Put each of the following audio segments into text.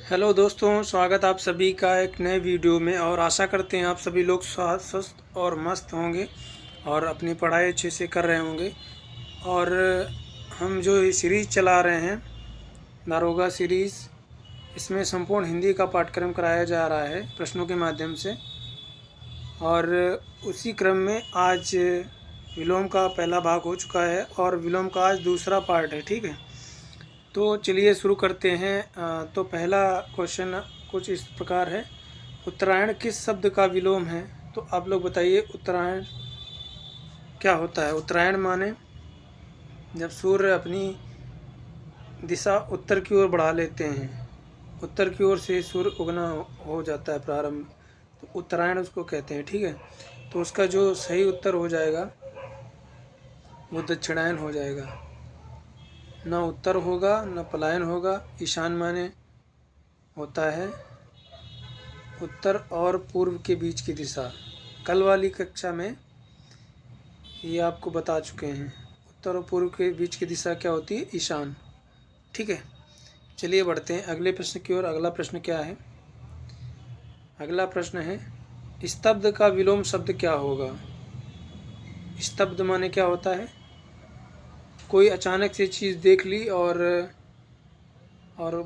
Hello दोस्तों, स्वागत आप सभी का एक नए वीडियो में। और आशा करते हैं आप सभी लोग स्वस्थ और मस्त होंगे और अपनी पढ़ाई अच्छे से कर रहे होंगे। और हम जो ये सीरीज़ चला रहे हैं दारोगा सीरीज़, इसमें संपूर्ण हिंदी का पाठ्यक्रम कराया जा रहा है प्रश्नों के माध्यम से। और उसी क्रम में आज विलोम का पहला भाग हो चुका है और विलोम का आज दूसरा पार्ट है। ठीक है, तो चलिए शुरू करते हैं। तो पहला क्वेश्चन कुछ इस प्रकार है, उत्तरायण किस शब्द का विलोम है? तो आप लोग बताइए उत्तरायण क्या होता है। उत्तरायण माने जब सूर्य अपनी दिशा उत्तर की ओर बढ़ा लेते हैं, उत्तर की ओर से सूर्य उगना हो जाता है प्रारंभ, तो उत्तरायण उसको कहते हैं। ठीक है, तो उसका जो सही उत्तर हो जाएगा वो दक्षिणायन हो जाएगा। न उत्तर होगा न पलायन होगा। ईशान माने होता है उत्तर और पूर्व के बीच की दिशा। कल वाली कक्षा में ये आपको बता चुके हैं, उत्तर और पूर्व के बीच की दिशा क्या होती है? ईशान। ठीक है, चलिए बढ़ते हैं अगले प्रश्न की ओर। अगला प्रश्न क्या है? अगला प्रश्न है, स्तब्ध का विलोम शब्द क्या होगा? स्तब्ध माने क्या होता है? कोई अचानक से चीज़ देख ली और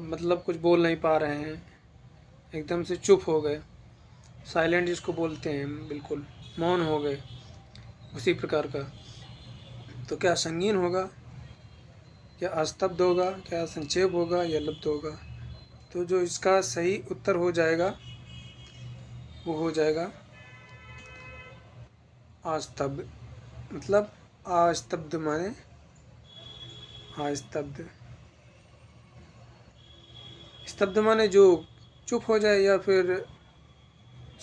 मतलब कुछ बोल नहीं पा रहे हैं, एकदम से चुप हो गए, साइलेंट जिसको बोलते हैं, बिल्कुल मौन हो गए, उसी प्रकार का। तो क्या संगीन होगा, क्या अस्तब्ध होगा, क्या संक्षेप होगा या लब्ध होगा? तो जो इसका सही उत्तर हो जाएगा वो हो जाएगा अस्तब्ध। मतलब अस्तब्ध माने अस्तब्ध। स्तब्ध माने जो चुप हो जाए या फिर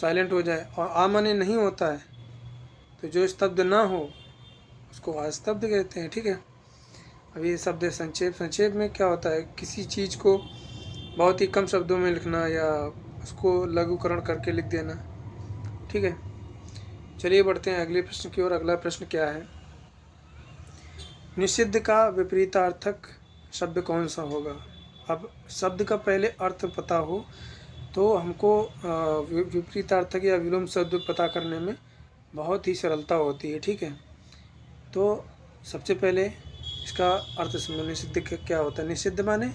साइलेंट हो जाए, और आ माने नहीं होता है, तो जो स्तब्ध ना हो उसको अस्तब्ध कहते हैं। ठीक है, अब ये शब्द है संक्षेप। संक्षेप में क्या होता है? किसी चीज़ को बहुत ही कम शब्दों में लिखना या उसको लघुकरण करके लिख देना। ठीक है, चलिए बढ़ते हैं अगले प्रश्न की ओर। अगला प्रश्न क्या है? निषिद्ध का विपरीतार्थक शब्द कौन सा होगा? अब शब्द का पहले अर्थ पता हो तो हमको विपरीतार्थक या विलोम शब्द पता करने में बहुत ही सरलता होती है। ठीक है, तो सबसे पहले इसका अर्थ समझो। निषिद्ध क्या होता है? निषिद्ध माने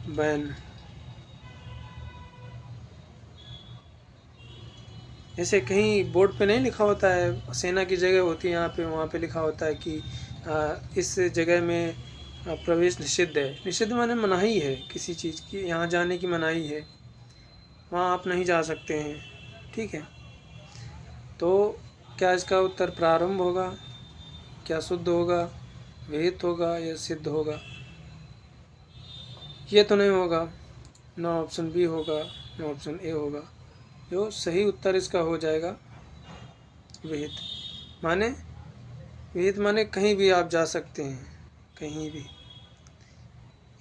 बैन। जैसे कहीं बोर्ड पे नहीं लिखा होता है, सेना की जगह होती है यहाँ पे, वहाँ पे लिखा होता है कि इस जगह में प्रवेश निषिद्ध है। निषिद्ध माने मनाही है, किसी चीज़ की यहाँ जाने की मनाही है, वहाँ आप नहीं जा सकते हैं। ठीक है, तो क्या इसका उत्तर प्रारंभ होगा, क्या शुद्ध होगा, विहित होगा या सिद्ध होगा? ये तो नहीं होगा, ना ऑप्शन बी होगा ना ऑप्शन ए होगा। जो सही उत्तर इसका हो जाएगा विहित। माने विहित माने कहीं भी आप जा सकते हैं, कहीं भी,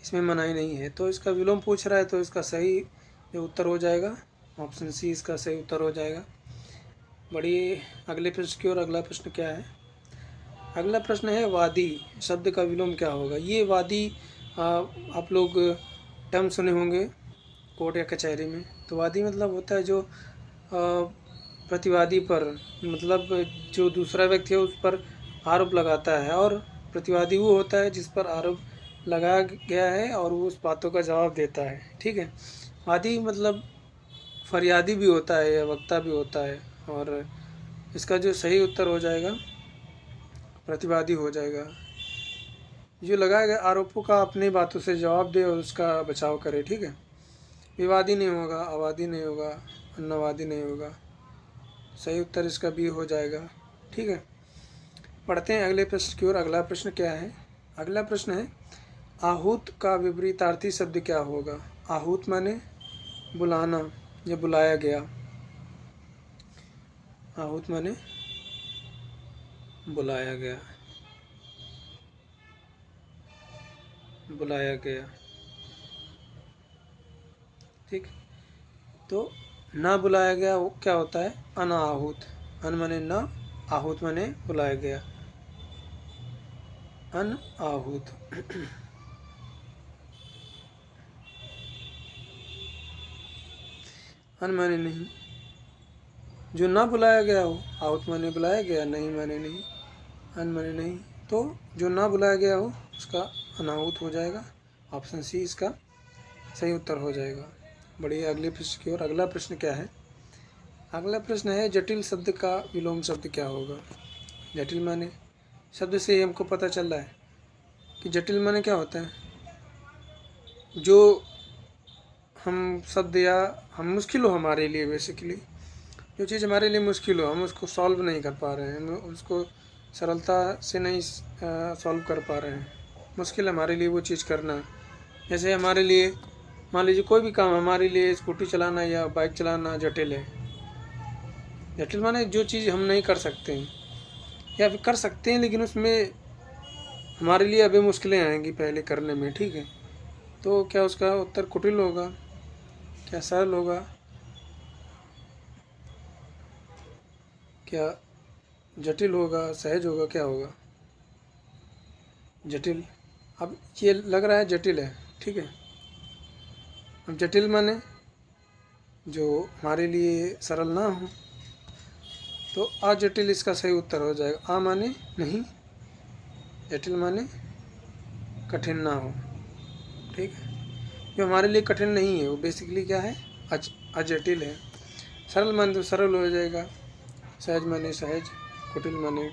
इसमें मनाही नहीं है। तो इसका विलोम पूछ रहा है, तो इसका सही जो उत्तर हो जाएगा ऑप्शन सी, इसका सही उत्तर हो जाएगा। बढ़िए अगले प्रश्न की ओर। अगला प्रश्न क्या है? अगला प्रश्न है, वादी शब्द का विलोम क्या होगा? ये वादी आप लोग टर्म सुने होंगे कोर्ट या कचहरी में। तो वादी मतलब होता है जो प्रतिवादी पर, मतलब जो दूसरा व्यक्ति है उस पर आरोप लगाता है, और प्रतिवादी वो होता है जिस पर आरोप लगाया गया है और वो उस बातों का जवाब देता है। ठीक है, वादी मतलब फरियादी भी होता है या वक्ता भी होता है, और इसका जो सही उत्तर हो जाएगा प्रतिवादी हो जाएगा। जो लगाए गए आरोपों का अपनी बातों से जवाब दे और उसका बचाव करे। ठीक है, विवादी नहीं होगा, अवादी नहीं होगा, अन्नवादी नहीं होगा। सही उत्तर इसका बी हो जाएगा। ठीक है, पढ़ते हैं अगले प्रश्न की ओर। अगला प्रश्न क्या है? अगला प्रश्न है, आहूत का विपरीतार्थी शब्द क्या होगा? आहूत माने बुलाना या बुलाया गया। आहूत माने बुलाया गया, बुलाया गया। ठीक, तो ना बुलाया गया वो क्या होता है? अनाहूत। अन माने न, आहूत माने बुलाया गया, अनाहूत। अन माने नहीं। जो ना बुलाया गया हो, आहुत माने बुलाया गया, नहीं माने नहीं, अन माने नहीं, तो जो ना बुलाया गया हो उसका अनाहुत हो जाएगा। ऑप्शन सी इसका सही उत्तर हो जाएगा। बढ़िया, अगले प्रश्न की ओर। अगला प्रश्न क्या है? अगला प्रश्न है जटिल शब्द का विलोम शब्द क्या होगा? जटिल माने, शब्द से ही हमको पता चल रहा है कि जटिल माने क्या होता है, जो हम शब्द या हम मुश्किल हो हमारे लिए, बेसिकली जो चीज़ हमारे लिए मुश्किल हो, हम उसको सॉल्व नहीं कर पा रहे हैं, हम उसको सरलता से नहीं सॉल्व कर पा रहे हैं, मुश्किल हमारे लिए वो चीज़ करना। जैसे हमारे लिए मान लीजिए कोई भी काम हमारे लिए स्कूटी चलाना या बाइक चलाना जटिल है। जटिल माने जो चीज़ हम नहीं कर सकते हैं या फिर कर सकते हैं लेकिन उसमें हमारे लिए अभी मुश्किलें आएंगी पहले करने में, ठीक है। तो क्या उसका उत्तर कुटिल होगा, क्या सरल होगा, क्या जटिल होगा, सहज होगा, क्या होगा? जटिल। अब ये लग रहा है जटिल है, ठीक है। अब जटिल माने जो हमारे लिए सरल ना हो, तो अजटिल इसका सही उत्तर हो जाएगा। आ माने नहीं, जटिल माने कठिन ना हो, ठीक है। जो हमारे लिए कठिन नहीं है वो बेसिकली क्या है, अजटिल है। सरल माने तो सरल हो जाएगा, सहज माने सहज, कुटिल माने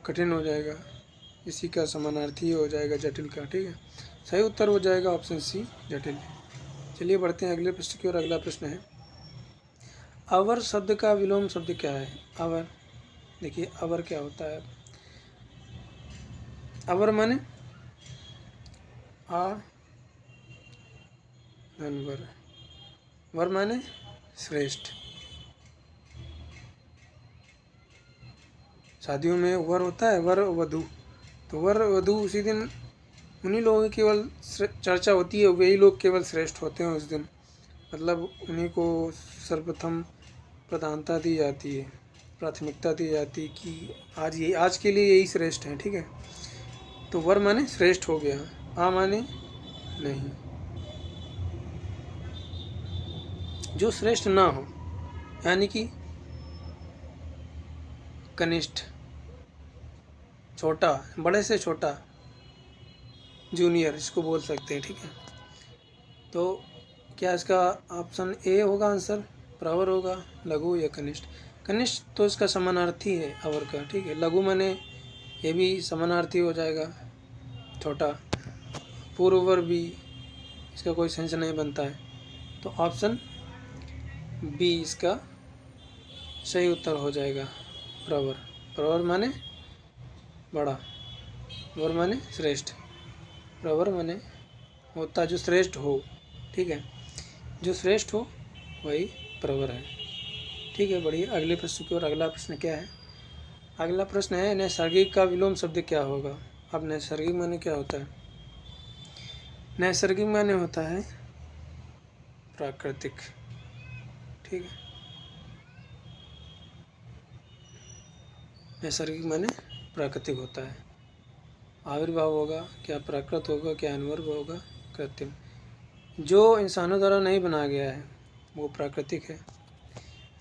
कठिन हो जाएगा, इसी का समानार्थी हो जाएगा जटिल का, ठीक है। सही उत्तर हो जाएगा ऑप्शन सी, जटिल। चलिए बढ़ते हैं अगले प्रश्न की ओर। अगला प्रश्न है अवर शब्द का विलोम शब्द क्या है? अवर, देखिए अवर क्या होता है? अवर माने आ धन वर, वर माने श्रेष्ठ। शादियों में वर होता है, वर वधू, तो वर वधू उसी दिन उन्हीं लोगों की केवल चर्चा होती है, वही लोग केवल श्रेष्ठ होते हैं उस दिन, मतलब उन्हीं को सर्वप्रथम प्रधानता दी जाती है, प्राथमिकता दी जाती है कि आज के लिए यही श्रेष्ठ है, ठीक है। तो वर माने श्रेष्ठ हो गया, आ माने नहीं, जो श्रेष्ठ ना हो, यानी कि कनिष्ठ, छोटा, बड़े से छोटा, जूनियर इसको बोल सकते हैं, ठीक है। तो क्या इसका ऑप्शन ए होगा आंसर, प्रवर होगा, लघु या कनिष्ठ? कनिष्ठ तो इसका समानार्थी है अवर का, ठीक है। लघु माने ये भी समानार्थी हो जाएगा, छोटा। पूर्ववर भी इसका कोई सेंस नहीं बनता है, तो ऑप्शन बी इसका सही उत्तर हो जाएगा, प्रवर। प्रवर माने बड़ा, वर माने श्रेष्ठ, प्रवर माने होता जो श्रेष्ठ हो, ठीक है। जो श्रेष्ठ हो वही प्रवर है, ठीक है। बढ़िया, अगले प्रश्न की ओर। अगला प्रश्न क्या है? अगला प्रश्न है नैसर्गिक का विलोम शब्द क्या होगा? अब नैसर्गिक माने क्या होता है? नैसर्गिक माने होता है प्राकृतिक, ठीक है। नैसर्गिक माने प्राकृतिक होता है। आविर्भाव होगा, क्या प्राकृत होगा, क्या अनुवर्ग होगा, कृत्रिम। जो इंसानों द्वारा नहीं बनाया गया है वो प्राकृतिक है,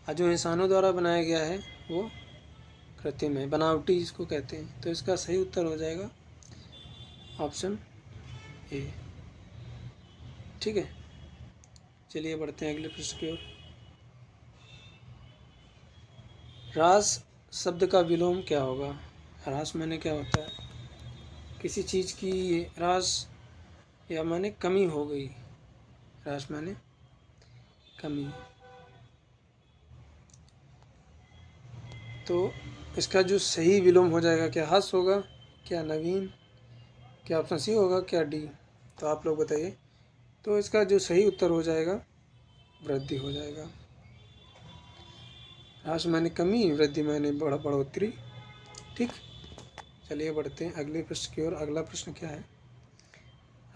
और जो इंसानों द्वारा बनाया गया है वो कृत्रिम है, बनावटी जिसको कहते हैं। तो इसका सही उत्तर हो जाएगा ऑप्शन ए, ठीक है। चलिए बढ़ते हैं अगले प्रश्न की ओर। ह्रास शब्द का विलोम क्या होगा? ह्रास माने क्या होता है? किसी चीज़ की ह्रास या माने कमी हो गई, ह्रास माने कमी। तो इसका जो सही विलोम हो जाएगा, क्या हस होगा, क्या नवीन, क्या ऑप्शन सी होगा, क्या डी? तो आप लोग बताइए। तो इसका जो सही उत्तर हो जाएगा वृद्धि हो जाएगा। ह्रास माने कमी, वृद्धि माने बढ़ोतरी, ठीक। चलिए बढ़ते हैं अगले प्रश्न की ओर। अगला प्रश्न क्या है?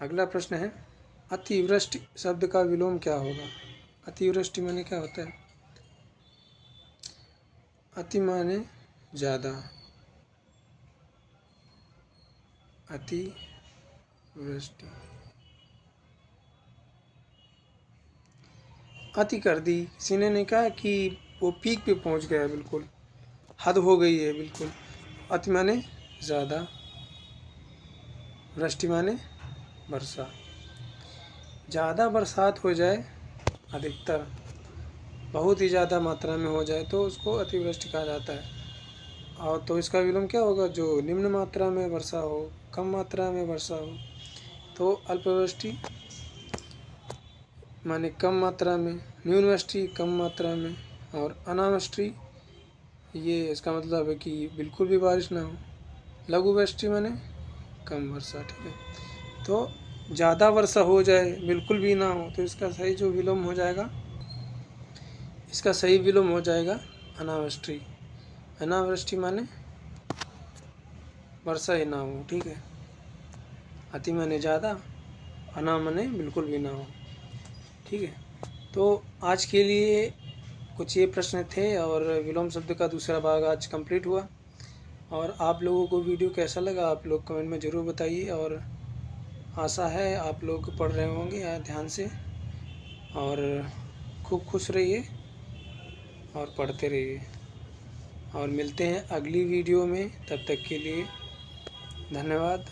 अगला प्रश्न है अतिवृष्टि शब्द का विलोम क्या होगा? अतिवृष्टि माने क्या होता है? अति माने ज़्यादा, अतिवृष्टि। अति कर दी, किसी ने कहा कि वो पीक पे पहुंच गया, बिल्कुल हद हो गई है बिल्कुल। अति माने ज़्यादा, वृष्टि माने वर्षा। ज़्यादा बरसात हो जाए, अधिकतर बहुत ही ज़्यादा मात्रा में हो जाए तो उसको अतिवृष्टि कहा जाता है। और तो इसका विलोम क्या होगा? जो निम्न मात्रा में वर्षा हो, कम मात्रा में वर्षा हो तो अल्पवृष्टि माने कम मात्रा में, न्यूनवृष्टि कम मात्रा में, और अनावृष्टि ये इसका मतलब है कि बिल्कुल भी बारिश ना हो। लघुवृष्टि माने कम वर्षा, ठीक है। तो ज़्यादा वर्षा हो जाए, बिल्कुल भी ना हो, तो इसका सही जो विलोम हो जाएगा, इसका सही विलोम हो जाएगा अनावृष्टि। अनावृष्टि माने वर्षा ही ना हो, ठीक है। अति माने ज़्यादा, अना माने बिल्कुल भी ना हो, ठीक है। तो आज के लिए कुछ ये प्रश्न थे और विलोम शब्द का दूसरा भाग आज कंप्लीट हुआ। और आप लोगों को वीडियो कैसा लगा आप लोग कमेंट में ज़रूर बताइए। और आशा है आप लोग पढ़ रहे होंगे ध्यान से, और खूब खुश रहिए और पढ़ते रहिए। और मिलते हैं अगली वीडियो में, तब तक के लिए धन्यवाद।